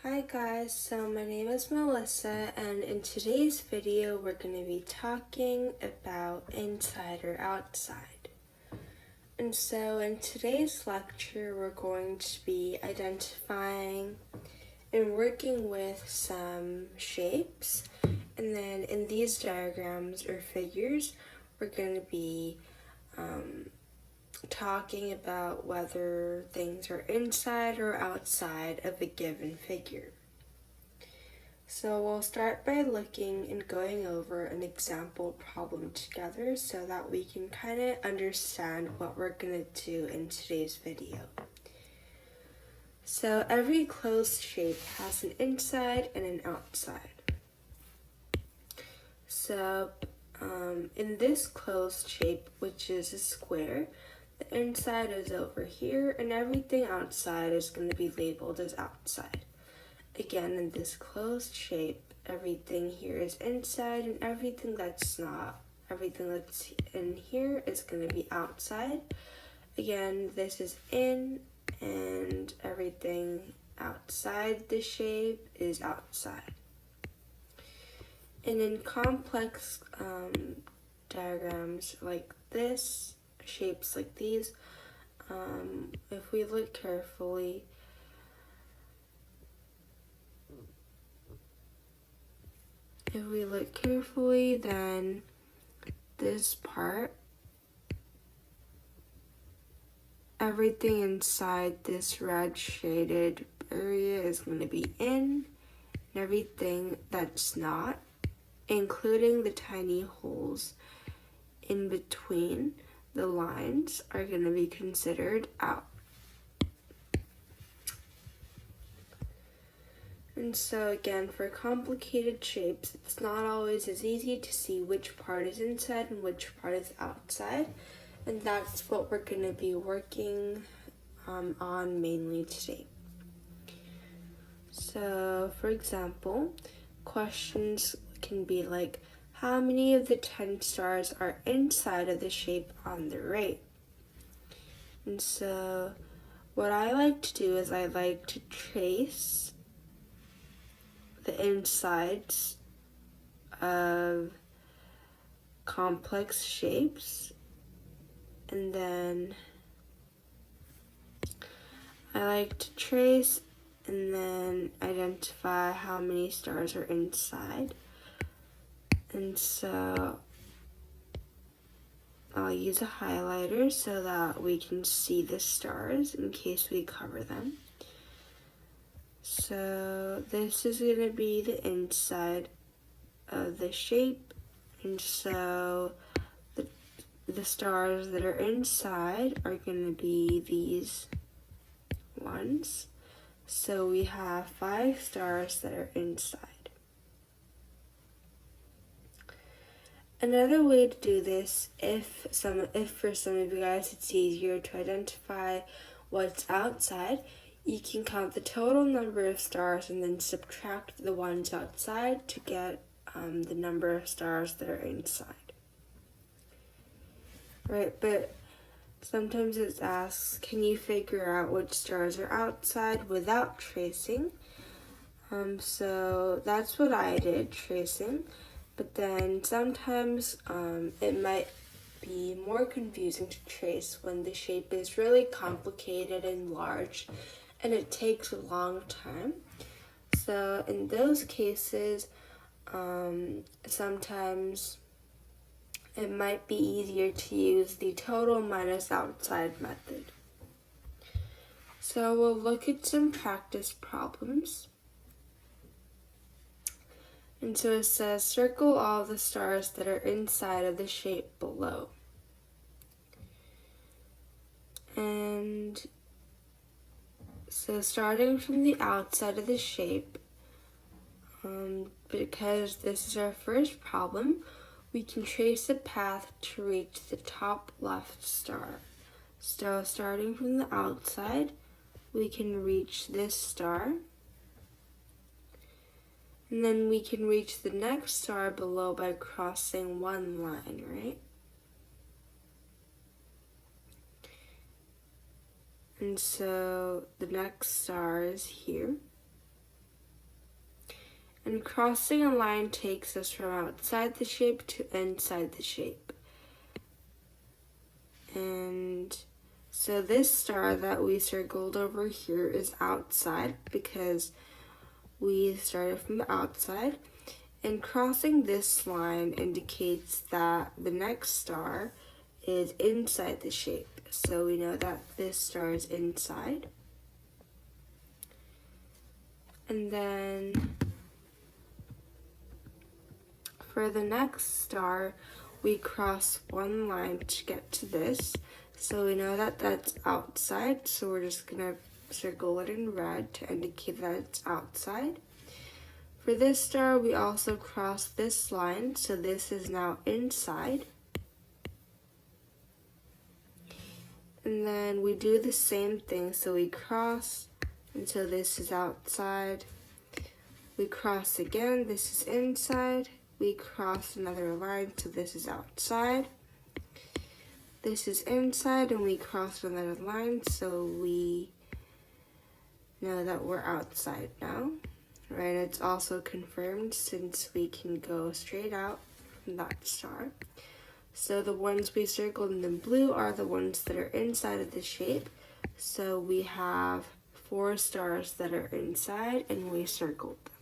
Hi guys, so my name is Melissa, and in today's video we're going to be talking about inside or outside. And so in today's lecture we're going to be identifying and working with some shapes, and then in these diagrams or figures we're going to be talking about whether things are inside or outside of a given figure. So we'll start by looking and going over an example problem together so that we can kind of understand what we're going to do in today's video. So every closed shape has an inside and an outside. So in this closed shape, which is a square, the inside is over here and everything outside is going to be labeled as outside. Again, in this closed shape, everything here is inside and everything that's in here is going to be outside. Again, this is in and everything outside the shape is outside. And in complex diagrams like this, shapes like these, if we look carefully, then this part, everything inside this red shaded area is going to be in, and everything that's not, including the tiny holes in between the lines, are going to be considered out. And so again, for complicated shapes, it's not always as easy to see which part is inside and which part is outside. And that's what we're going to be working on mainly today. So for example, questions can be like, how many of the 10 stars are inside of the shape on the right? And so what I like to do is I like to trace the insides of complex shapes, and then I like to trace and then identify how many stars are inside. And so I'll use a highlighter so that we can see the stars in case we cover them. So this is going to be the inside of the shape, and so the stars that are inside are going to be these ones. So we have 5 stars that are inside. Another way to do this, if for some of you guys it's easier to identify what's outside, you can count the total number of stars and then subtract the ones outside to get the number of stars that are inside. Right, but sometimes it asks, can you figure out which stars are outside without tracing? So that's what I did, tracing. But then sometimes it might be more confusing to trace when the shape is really complicated and large and it takes a long time. So in those cases, sometimes it might be easier to use the total minus outside method. So we'll look at some practice problems. And so it says, circle all the stars that are inside of the shape below. And so starting from the outside of the shape, because this is our first problem, we can trace a path to reach the top left star. So starting from the outside, we can reach this star. And then we can reach the next star below by crossing one line, right? And so the next star is here. And crossing a line takes us from outside the shape to inside the shape. And so this star that we circled over here is outside because we started from the outside. And crossing this line indicates that the next star is inside the shape. So we know that this star is inside. And then for the next star, we cross one line to get to this. So we know that that's outside. So we're just gonna circle it in red to indicate that it's outside. For this star, we also cross this line. So this is now inside. And then we do the same thing. So we cross until this is outside. We cross again, this is inside. We cross another line, so this is outside. This is inside, and we cross another line, so we know that we're outside now. Right, it's also confirmed since we can go straight out from that star. So the ones we circled in the blue are the ones that are inside of the shape. So we have 4 stars that are inside, and we circled them.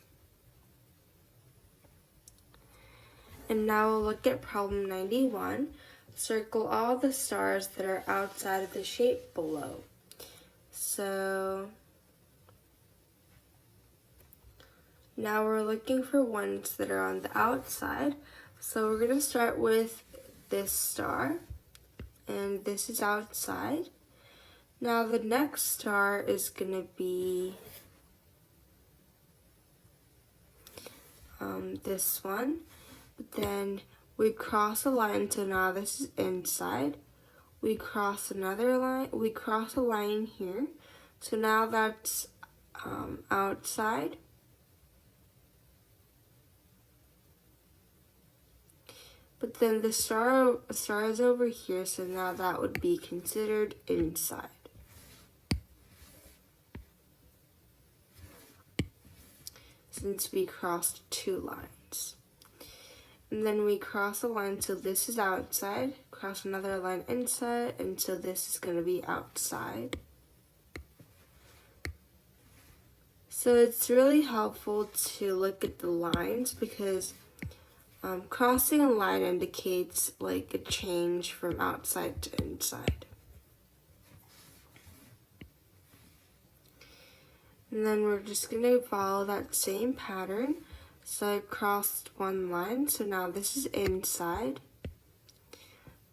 And now we'll look at problem 91. Circle all the stars that are outside of the shape below. So now we're looking for ones that are on the outside. So we're going to start with this star, and this is outside. Now the next star is going to be this one. But then we cross a line, so now this is inside. We cross another line, we cross a line here. So now that's outside. But then the star is over here, so now that would be considered inside. Since we crossed 2 lines. And then we cross a line, so this is outside, cross another line inside, and so this is going to be outside. So it's really helpful to look at the lines because crossing a line indicates like a change from outside to inside. And then we're just going to follow that same pattern. So I crossed one line, so now this is inside.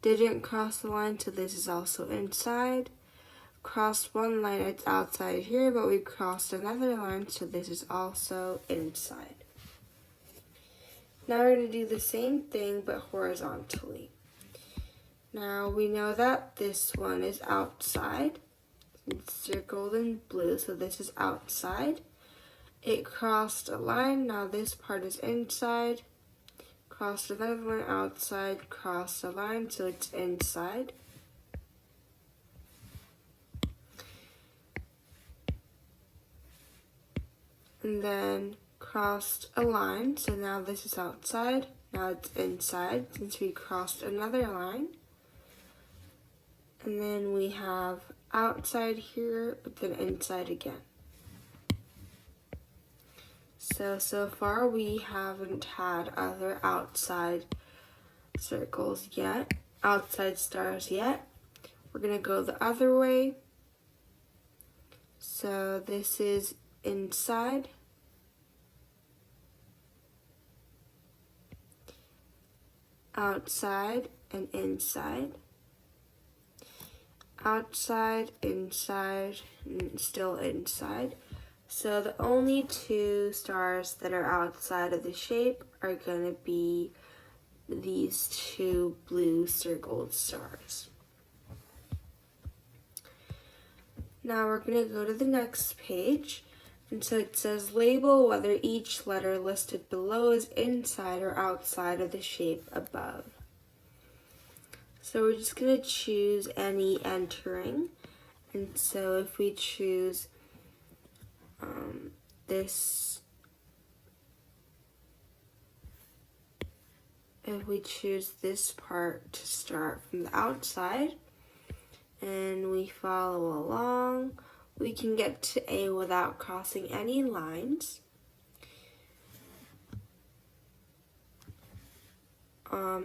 Didn't cross the line, so this is also inside. Crossed one line, it's outside here, but we crossed another line, so this is also inside. Now we're going to do the same thing, but horizontally. Now we know that this one is outside. It's circled in blue, so this is outside. It crossed a line, now this part is inside. Crossed another one outside, crossed a line, so it's inside. And then crossed a line, so now this is outside, now it's inside since we crossed another line. And then we have outside here, but then inside again. So far we haven't had other outside circles yet, outside stars yet. We're gonna go the other way. So this is inside. Outside and inside. Outside, inside, and still inside. So the only 2 stars that are outside of the shape are going to be these 2 blue circled stars. Now we're going to go to the next page. And so it says label whether each letter listed below is inside or outside of the shape above. So we're just going to choose any entering. And so if we choose this if we choose this part to start from the outside and we follow along, we can get to A without crossing any lines.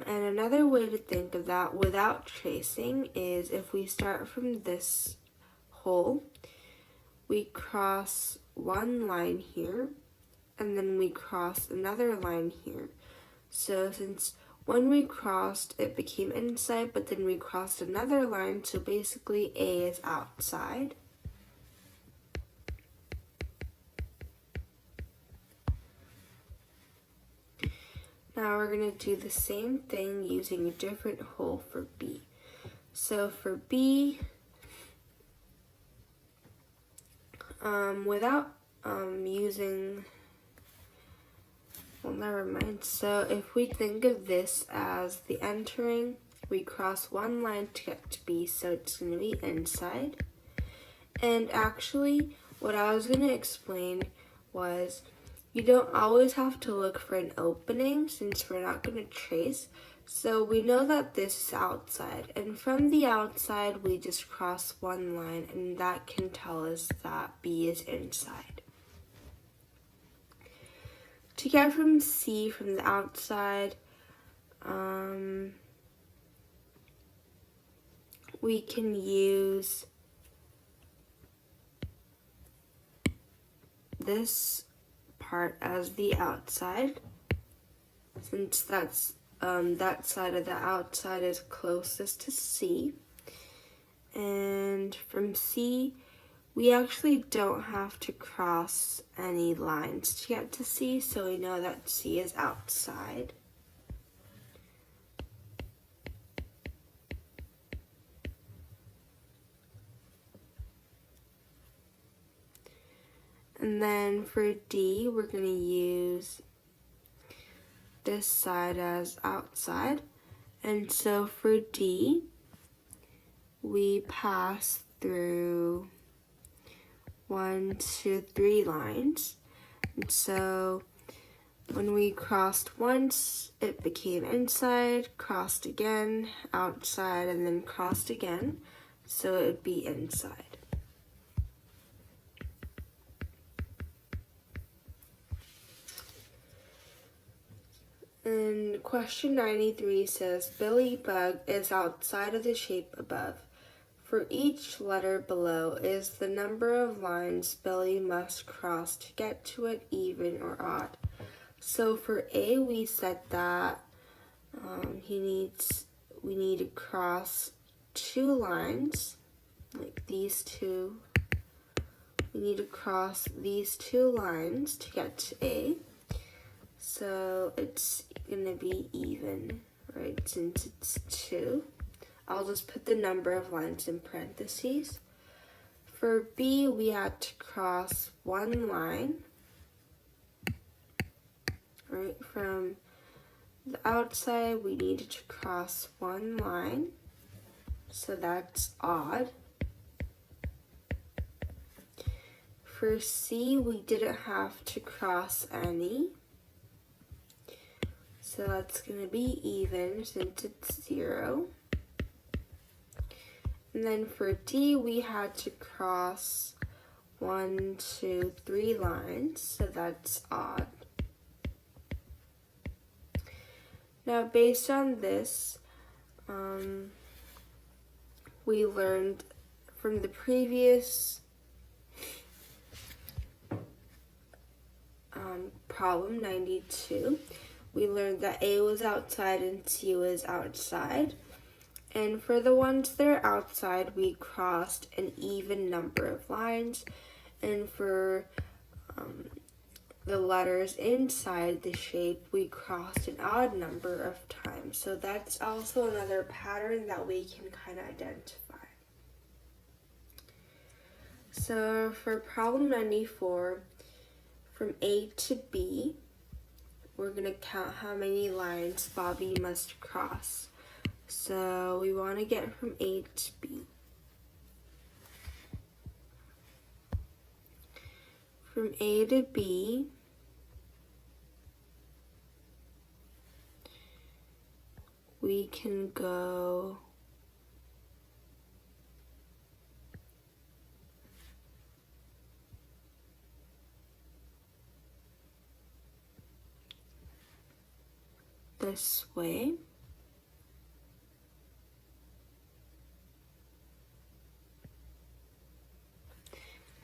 And another way to think of that without tracing is if we start from this hole, we cross one line here, and then we cross another line here. So since when we crossed, it became inside, but then we crossed another line, so basically A is outside. Now we're going to do the same thing using a different hole for B. So for B, without using, well, never mind. So if we think of this as the entering, we cross one line to get to B, so it's going to be inside. And actually, what I was going to explain was you don't always have to look for an opening since we're not going to trace. So we know that this is outside, and from the outside we just cross one line, and that can tell us that B is inside. To get from C from the outside, we can use this part as the outside, since that's that side of the outside is closest to C. And from C, we actually don't have to cross any lines to get to C, so we know that C is outside. And then for D, we're going to use this side as outside. And so for D, we pass through 1, 2, 3 lines. And so when we crossed once, it became inside, crossed again, outside, and then crossed again. So it would be inside. And question 93 says, Billy Bug is outside of the shape above. For each letter below is the number of lines Billy must cross to get to it, even or odd. So for A, we said that we need to cross 2 lines, like these two. We need to cross these 2 lines to get to A. So it's gonna be even, right, since it's 2. I'll just put the number of lines in parentheses. For B, we had to cross 1 line, right, from the outside, we needed to cross 1 line, so that's odd. For C, we didn't have to cross any, so that's going to be even since it's 0. And then for D, we had to cross 1, 2, 3 lines, so that's odd. Now, based on this, we learned from the previous problem 92, we learned that A was outside and C was outside. And for the ones that are outside, we crossed an even number of lines. And for the letters inside the shape, we crossed an odd number of times. So that's also another pattern that we can kind of identify. So for problem 94, from A to B, we're going to count how many lines Bobby must cross. So we want to get from A to B. From A to B, we can go this way.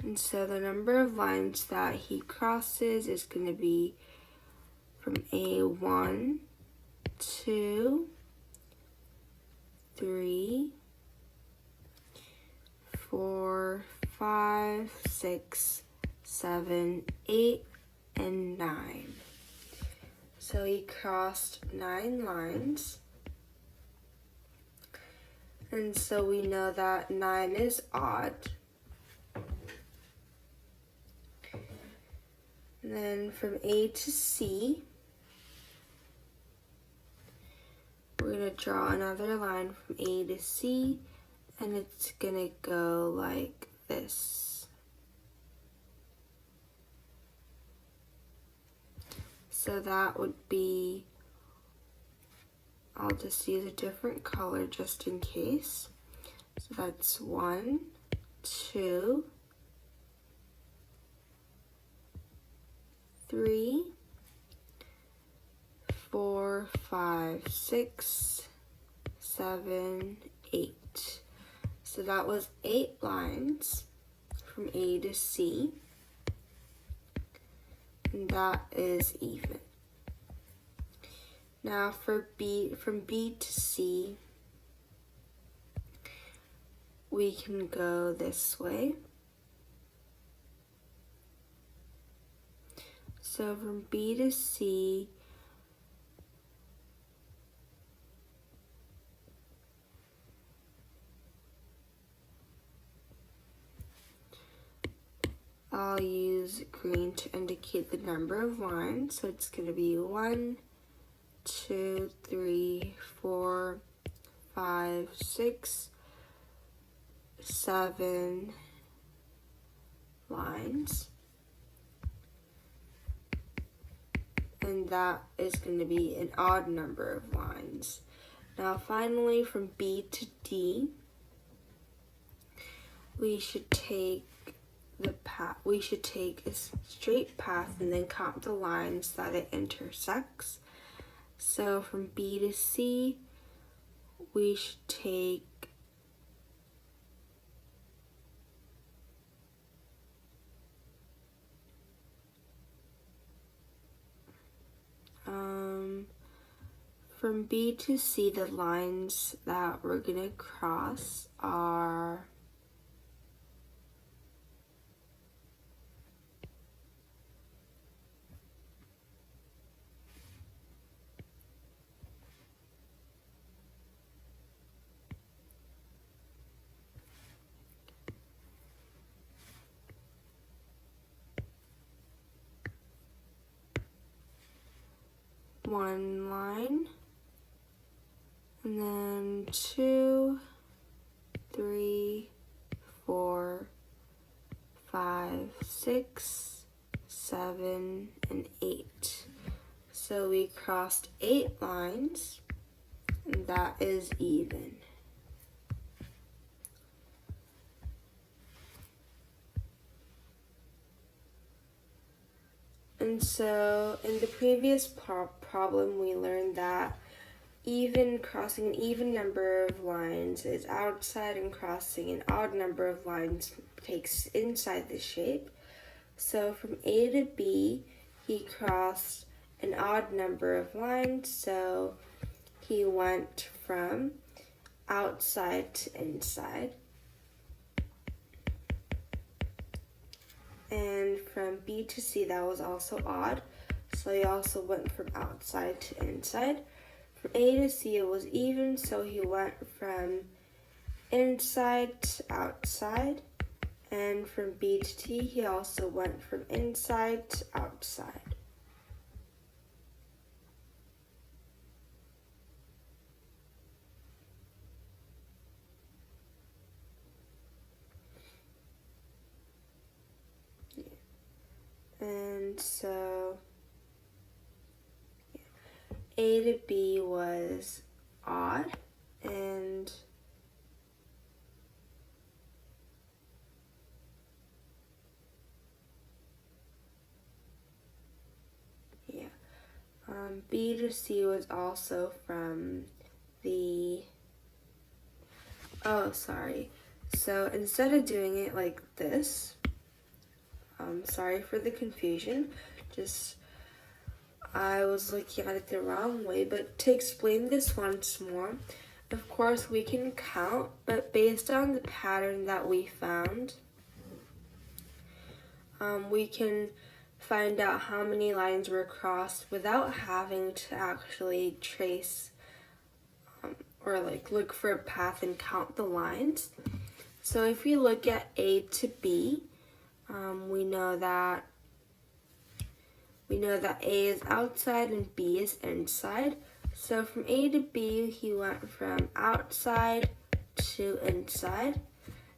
And so the number of lines that he crosses is going to be from A1, 2, 3, 4, 5, 6, 7, 8, and 9. So he crossed 9 lines. And so we know that 9 is odd. And then from A to C, we're going to draw another line from A to C, and it's going to go like this. So that would be, I'll just use a different color just in case. So that's 1, 2, 3, 4, 5, 6, 7, 8. So that was 8 lines from A to C, and that is even. Now for B, from B to C, we can go this way. So from B to C, I'll use green to indicate the number of lines. So it's going to be 1, 2, 3, 4, 5, 6, 7 lines. And that is going to be an odd number of lines. Now finally from B to D, we should take a straight path and then count the lines that it intersects. So from B to C, we should take from B to C, the lines that we're gonna cross are one line, and then 2, 3, 4, 5, 6, 7, and 8. So we crossed 8 lines, and that is even. And so in the previous problem, we learned that crossing an even number of lines is outside, and crossing an odd number of lines takes inside the shape. So from A to B, he crossed an odd number of lines, so he went from outside to inside. And from B to C, that was also odd, so he also went from outside to inside. From A to C, it was even, so he went from inside to outside. And from B to T, he also went from inside to outside. And so A to B was odd, and yeah, B to C was also from the, oh, sorry. So instead of doing it like this, sorry for the confusion, just I was looking at it the wrong way, but to explain this once more, of course we can count, but based on the pattern that we found, we can find out how many lines were crossed without having to actually trace or like look for a path and count the lines. So if we look at A to B, we know that A is outside and B is inside. So from A to B, he went from outside to inside.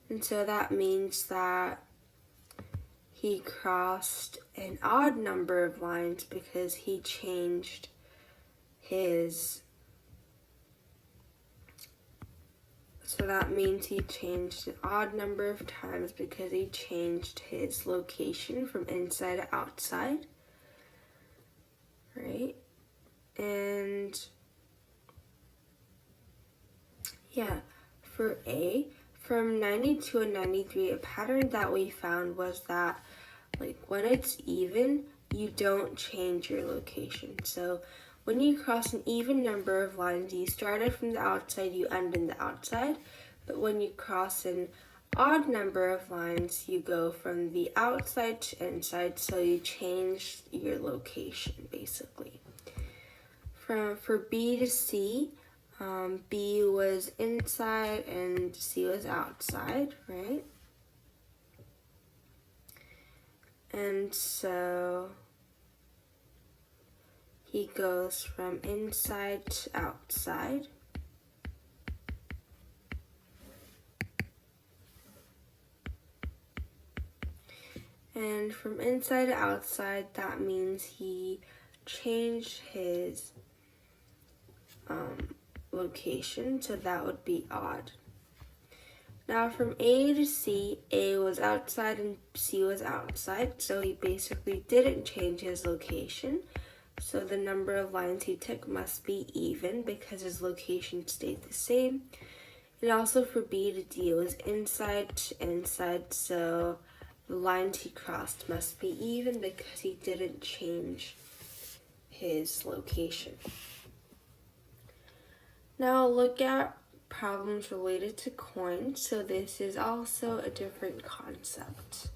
And so that means that he crossed an odd number of lines because he changed his, so that means he changed an odd number of times because he changed his location from inside to outside, right? And yeah, for A, from 92 and 93, a pattern that we found was that like when it's even, you don't change your location. So when you cross an even number of lines, you started from the outside, you end in the outside. But when you cross an odd number of lines, you go from the outside to inside, so you change your location basically. For B to C, B was inside and C was outside, right? And so he goes from inside to outside. And from inside to outside, that means he changed his location, so that would be odd. Now from A to C, A was outside and C was outside, so he basically didn't change his location. So the number of lines he took must be even because his location stayed the same. And also for B to D, it was inside to inside, so the lines he crossed must be even because he didn't change his location. Now look at problems related to coins. So this is also a different concept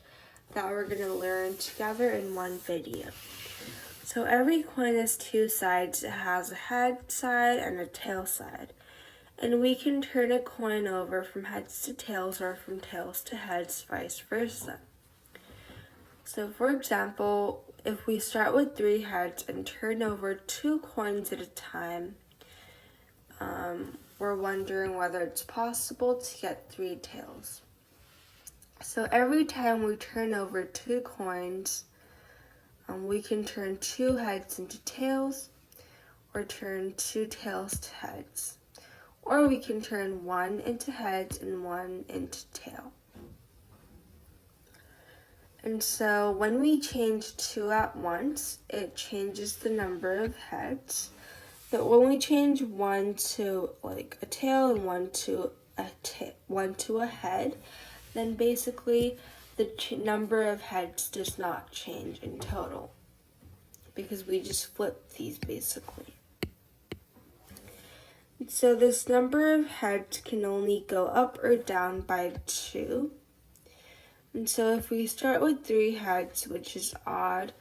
that we're going to learn together in one video. So every coin has two sides. It has a head side and a tail side. And we can turn a coin over from heads to tails or from tails to heads, vice versa. So for example, if we start with 3 heads and turn over 2 coins at a time, we're wondering whether it's possible to get 3 tails. So every time we turn over 2 coins, we can turn 2 heads into tails, or turn 2 tails to heads. Or we can turn 1 into heads and 1 into tail. And so when we change 2 at once, it changes the number of heads. But when we change 1 to like a tail and 1 to a head, then basically the number of heads does not change in total because we just flip these basically. And so this number of heads can only go up or down by 2. And so if we start with 3 heads, which is odd,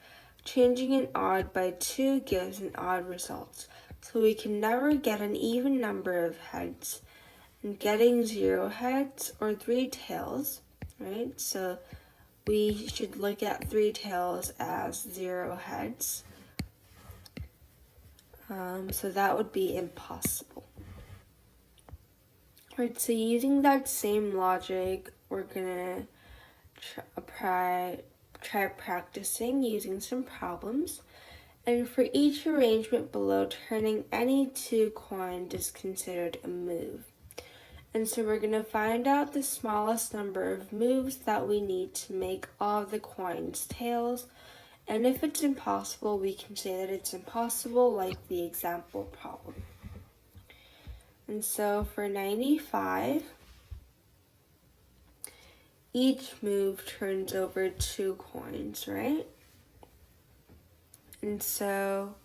changing an odd by 2 gives an odd result. So we can never get an even number of heads. And getting 0 heads or 3 tails, right? So we should look at 3 tails as 0 heads. So that would be impossible. Alright, so using that same logic, we're gonna try practicing using some problems. And for each arrangement below, turning any 2 coins is considered a move. And so we're going to find out the smallest number of moves that we need to make all of the coins tails. And if it's impossible, we can say that it's impossible, like the example problem. And so for 95, each move turns over 2 coins, right? And so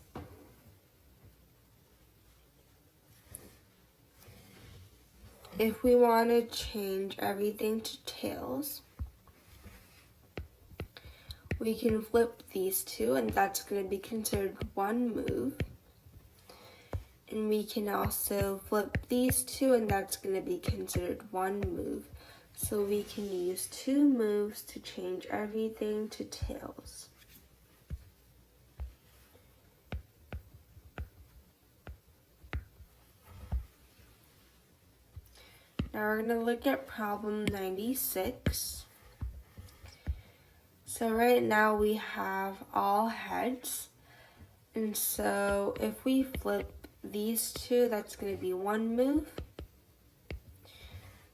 if we want to change everything to tails, we can flip these 2, and that's going to be considered 1 move. And we can also flip these 2, and that's going to be considered 1 move. So we can use 2 moves to change everything to tails. Now we're going to look at problem 96. So right now we have all heads. And so if we flip these 2, that's going to be 1 move.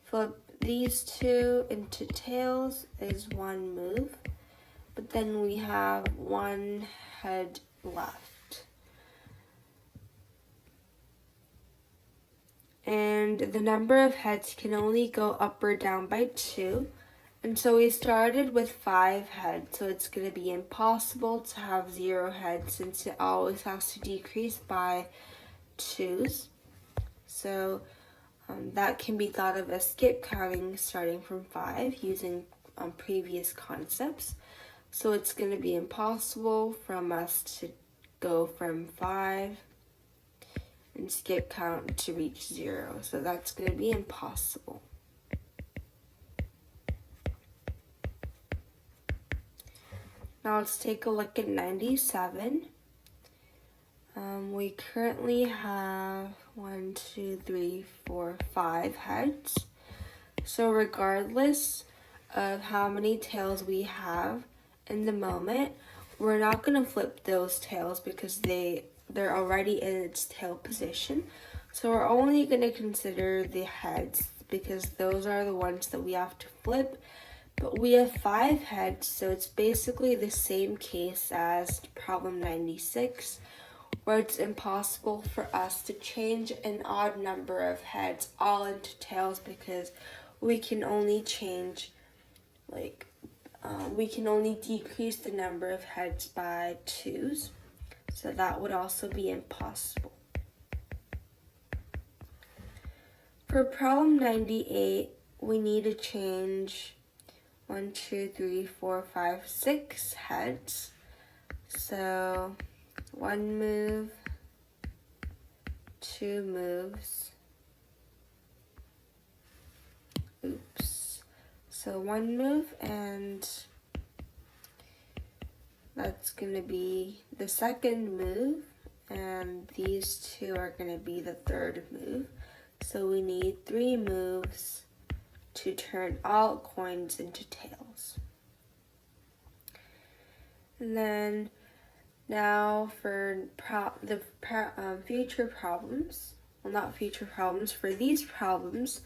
Flip these 2 into tails is 1 move. But then we have 1 head left. And the number of heads can only go up or down by 2. And so we started with 5 heads, so it's going to be impossible to have 0 heads since it always has to decrease by 2s. So that can be thought of as skip counting starting from 5 using previous concepts. So it's going to be impossible from us to go from 5 and skip count to reach 0. So that's going to be impossible. Now let's take a look at 97. We currently have 1, 2, 3, 4, 5 heads. So regardless of how many tails we have in the moment, we're not going to flip those tails because they're already in its tail position. So we're only going to consider the heads because those are the ones that we have to flip. But we have 5 heads, so it's basically the same case as problem 96, where it's impossible for us to change an odd number of heads all into tails because we can only change, we can only decrease the number of heads by 2s. So that would also be impossible. For problem 98, we need to change 1, 2, 3, 4, 5, 6 heads. So 1 move, 2 moves. So 1 move, and that's going to be the second move, and these 2 are going to be the third move. So we need 3 moves to turn all coins into tails. And then now for future problems, well, not future problems, for these problems,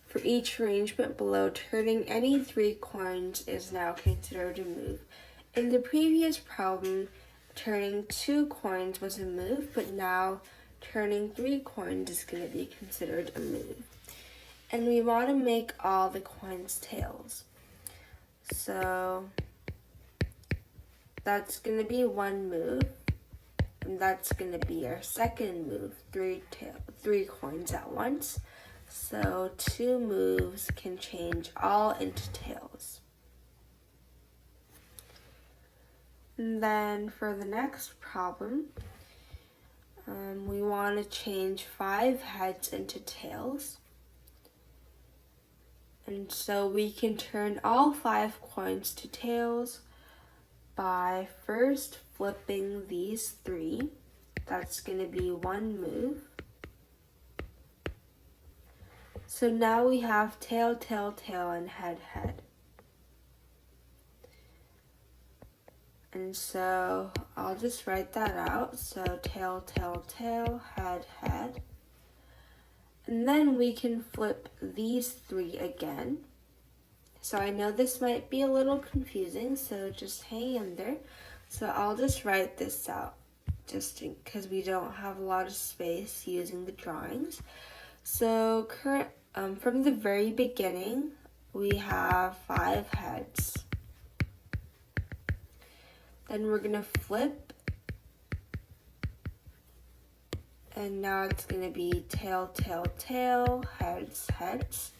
for each arrangement below, turning any 3 coins is now considered a move. In the previous problem, turning 2 coins was a move, but now turning 3 coins is going to be considered a move. And we want to make all the coins tails. So that's going to be 1 move, and that's going to be our second move, 3 coins at once. So 2 moves can change all into tails. And then for the next problem, we want to change 5 heads into tails. And so we can turn all 5 coins to tails by first flipping these 3. That's going to be 1 move. So now we have tail, tail, tail, and head, head. And so I'll just write that out. So tail, tail, tail, head, head. And then we can flip these three again. So I know this might be a little confusing, so just hang in there. So I'll just write this out, just because we don't have a lot of space using the drawings. So from the very beginning, we have 5 heads. Then we're gonna flip, and now it's gonna be tail, tail, tail, heads, heads.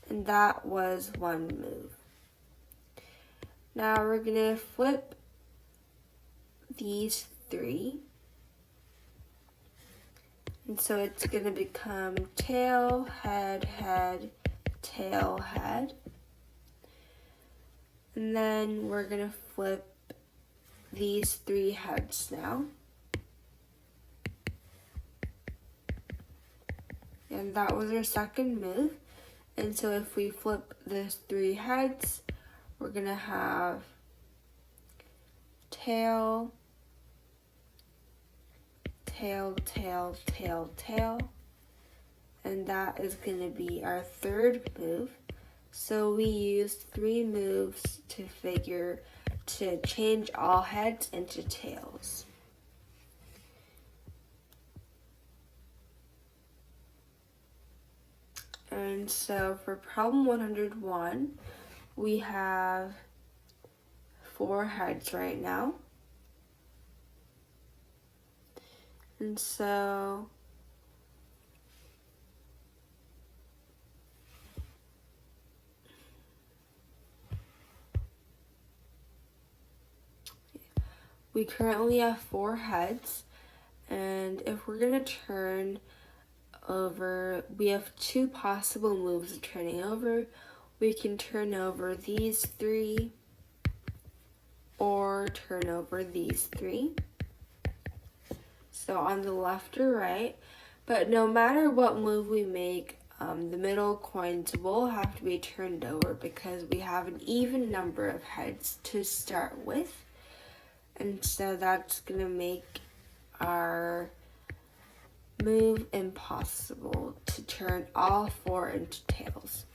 And that was one move. Now we're gonna flip these 3. And so it's gonna become tail, head, head, tail, head. And then we're gonna flip these 3 heads now. And that was our second move. And so if we flip those 3 heads, we're gonna have tail, tail, tail, tail, tail. And that is gonna be our third move. So we used 3 moves to change all heads into tails. And so for problem 101, we have 4 heads right now. And so we currently have 4 heads, and if we're gonna turn over, we have 2 possible moves of turning over. We can turn over these 3 or turn over these 3. So on the left or right, but no matter what move we make, the middle coins will have to be turned over because we have an even number of heads to start with. And so that's gonna make our move impossible to turn all 4 into tails.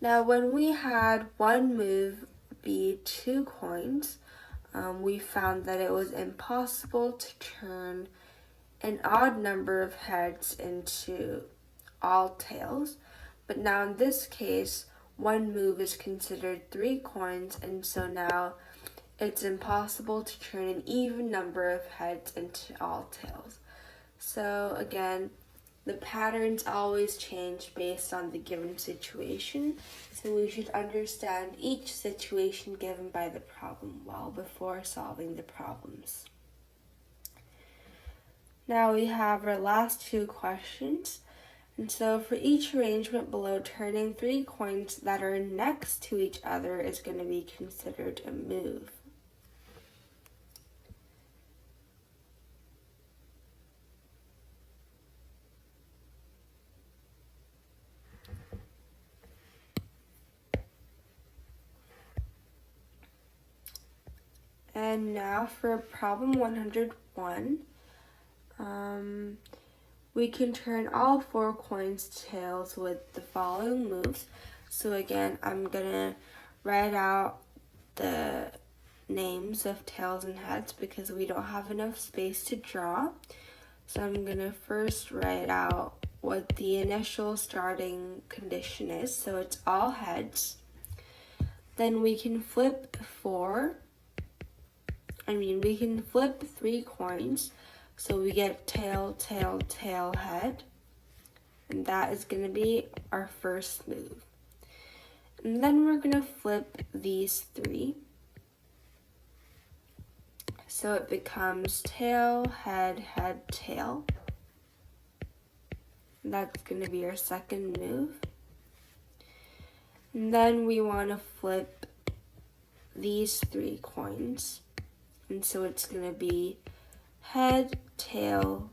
Now when we had one move be 2 coins, we found that it was impossible to turn an odd number of heads into all tails. But now in this case, one move is considered 3 coins, and so now it's impossible to turn an even number of heads into all tails. So again, the patterns always change based on the given situation, so we should understand each situation given by the problem well before solving the problems. Now we have our last 2 questions. And so for each arrangement below, turning 3 coins that are next to each other is going to be considered a move. And now for problem 101, we can turn all 4 coins to tails with the following moves. So again, I'm gonna write out the names of tails and heads because we don't have enough space to draw. So I'm gonna first write out what the initial starting condition is. So it's all heads. Then we can flip we can flip 3 coins. So we get tail, tail, tail, head. And that is going to be our first move. And then we're going to flip these 3. So it becomes tail, head, head, tail. And that's going to be our second move. And then we want to flip these 3 coins. And so it's going to be head, tail,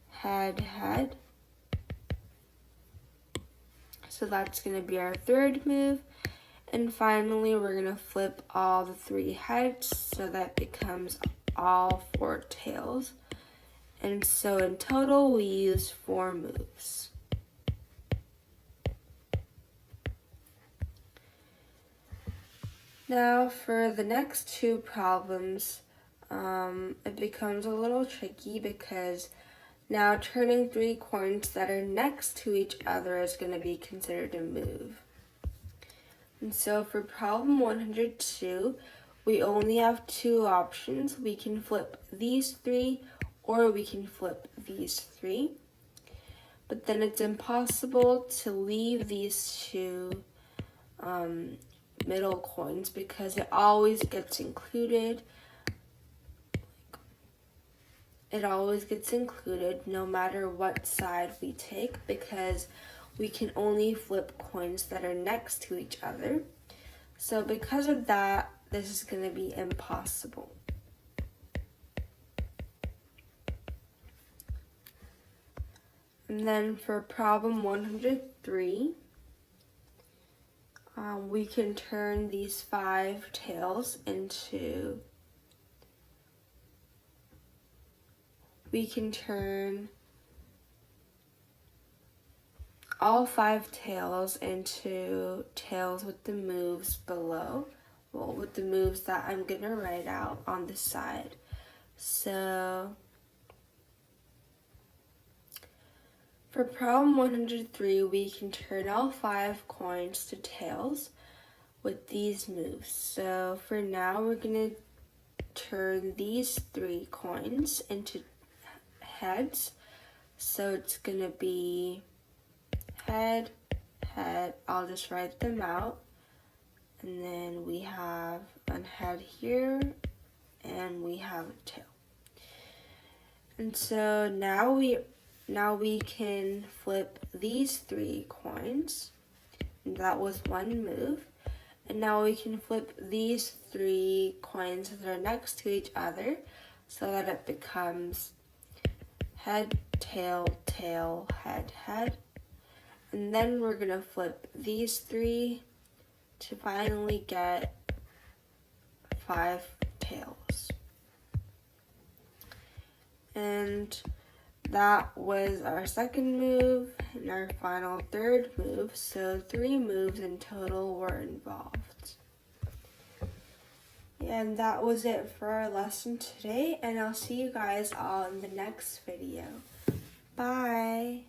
head, head. So that's going to be our third move. And finally, we're gonna flip all the 3 heads so that becomes all 4 tails. And so in total, we use 4 moves. Now for the next 2 problems, it becomes a little tricky because now turning 3 coins that are next to each other is going to be considered a move. And so for problem 102, we only have 2 options. We can flip these 3 or we can flip these 3. But then it's impossible to leave these 2 middle coins because it always gets included. It always gets included no matter what side we take because we can only flip coins that are next to each other. So because of that, this is going to be impossible. And then for problem 103, we can turn these 5 tails into, we can turn all 5 tails into tails with the moves below, well, with the moves that I'm gonna write out on the side. So for problem 103, we can turn all 5 coins to tails with these moves. So for now, we're gonna turn these 3 coins into heads. So it's gonna be head, head, I'll just write them out. And then we have a head here, and we have a tail. And so now we can flip these 3 coins. And that was 1 move. And now we can flip these 3 coins that are next to each other so that it becomes head, tail, tail, head, head. And then we're gonna flip these 3 to finally get 5 tails. And that was our second move and our final 3rd move. So 3 moves in total were involved. And that was it for our lesson today, and I'll see you guys all in the next video. Bye!